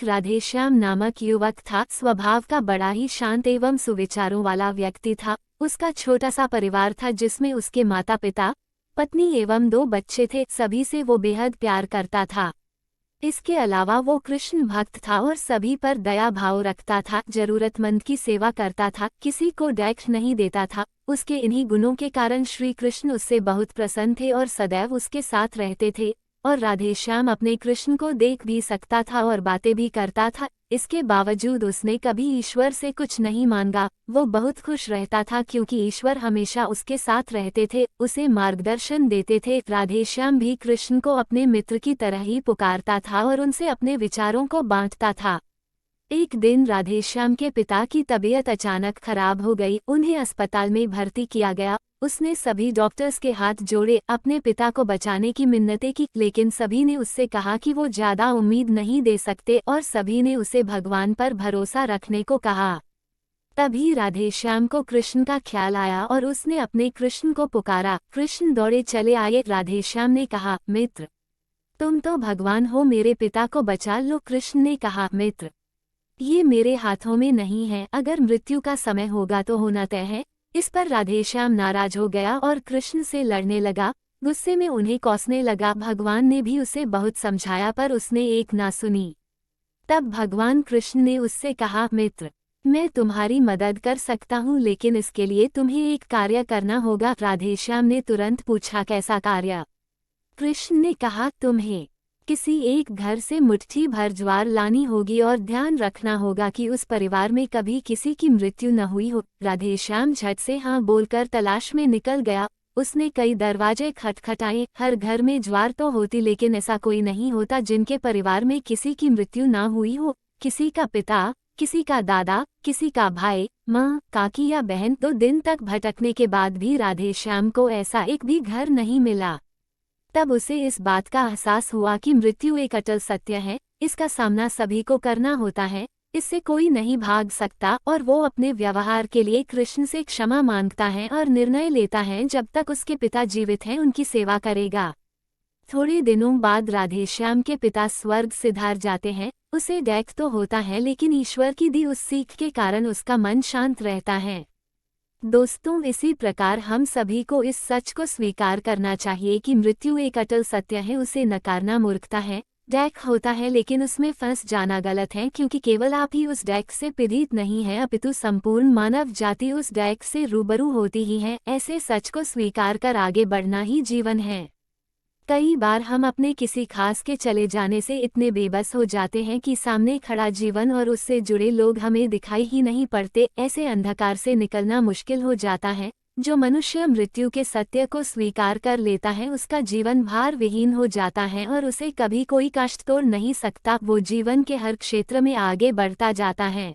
एक राधेश्याम नामक युवक था। स्वभाव का बड़ा ही शांत एवं सुविचारों वाला व्यक्ति था। उसका छोटा सा परिवार था जिसमें उसके माता पिता, पत्नी एवं 2 बच्चे थे। सभी से वो बेहद प्यार करता था। इसके अलावा वो कृष्ण भक्त था और सभी पर दया भाव रखता था। जरूरतमंद की सेवा करता था, किसी को डांट नहीं देता था। उसके इन्हीं गुणों के कारण श्री कृष्ण उससे बहुत प्रसन्न थे और सदैव उसके साथ रहते थे। और राधेश्याम अपने कृष्ण को देख भी सकता था और बातें भी करता था। इसके बावजूद उसने कभी ईश्वर से कुछ नहीं मांगा। वो बहुत खुश रहता था क्योंकि ईश्वर हमेशा उसके साथ रहते थे, उसे मार्गदर्शन देते थे। राधेश्याम भी कृष्ण को अपने मित्र की तरह ही पुकारता था और उनसे अपने विचारों को बांटता था। एक दिन राधेश्याम के पिता की तबीयत अचानक खराब हो गई। उन्हें अस्पताल में भर्ती किया गया। उसने सभी डॉक्टर्स के हाथ जोड़े, अपने पिता को बचाने की मिन्नतें की, लेकिन सभी ने उससे कहा कि वो ज्यादा उम्मीद नहीं दे सकते और सभी ने उसे भगवान पर भरोसा रखने को कहा। तभी राधेश्याम को कृष्ण का ख्याल आया और उसने अपने कृष्ण को पुकारा। कृष्ण दौड़े चले आए। राधेश्याम ने कहा, मित्र, तुम तो भगवान हो, मेरे पिता को बचा लो। कृष्ण ने कहा, मित्र, ये मेरे हाथों में नहीं है, अगर मृत्यु का समय होगा तो होना तय है। इस पर राधेश्याम नाराज हो गया और कृष्ण से लड़ने लगा। गुस्से में उन्हें कोसने लगा। भगवान ने भी उसे बहुत समझाया पर उसने एक ना सुनी। तब भगवान कृष्ण ने उससे कहा, मित्र, मैं तुम्हारी मदद कर सकता हूँ, लेकिन इसके लिए तुम्हें एक कार्य करना होगा। राधेश्याम ने तुरंत पूछा, कैसा कार्य? कृष्ण ने कहा, तुम्हें किसी एक घर से मुट्ठी भर ज्वार लानी होगी और ध्यान रखना होगा कि उस परिवार में कभी किसी की मृत्यु न हुई हो। राधेश्याम झट से हाँ बोलकर तलाश में निकल गया। उसने कई दरवाजे खटखटाए। हर घर में ज्वार तो होती, लेकिन ऐसा कोई नहीं होता जिनके परिवार में किसी की मृत्यु ना हुई हो। किसी का पिता, किसी का दादा, किसी का भाई, माँ, काकी या बहन। 2 दिन तक भटकने के बाद भी राधेश्याम को ऐसा एक भी घर नहीं मिला। तब उसे इस बात का एहसास हुआ कि मृत्यु एक अटल सत्य है, इसका सामना सभी को करना होता है, इससे कोई नहीं भाग सकता। और वो अपने व्यवहार के लिए कृष्ण से क्षमा मांगता है और निर्णय लेता है जब तक उसके पिता जीवित हैं उनकी सेवा करेगा। थोड़े दिनों बाद राधेश्याम के पिता स्वर्ग सिधार जाते हैं। उसे दैख तो होता है, लेकिन ईश्वर की दी उस सीख के कारण उसका मन शांत रहता है। दोस्तों, इसी प्रकार हम सभी को इस सच को स्वीकार करना चाहिए कि मृत्यु एक अटल सत्य है, उसे नकारना मूर्खता है। डैक होता है लेकिन उसमें फंस जाना गलत है, क्योंकि केवल आप ही उस डैक से पीड़ित नहीं है, अपितु संपूर्ण मानव जाति उस डैक से रूबरू होती ही है। ऐसे सच को स्वीकार कर आगे बढ़ना ही जीवन है। कई बार हम अपने किसी खास के चले जाने से इतने बेबस हो जाते हैं कि सामने खड़ा जीवन और उससे जुड़े लोग हमें दिखाई ही नहीं पड़ते। ऐसे अंधकार से निकलना मुश्किल हो जाता है। जो मनुष्य मृत्यु के सत्य को स्वीकार कर लेता है उसका जीवन भार विहीन हो जाता है और उसे कभी कोई कष्ट तोड़ नहीं सकता। वो जीवन के हर क्षेत्र में आगे बढ़ता जाता है।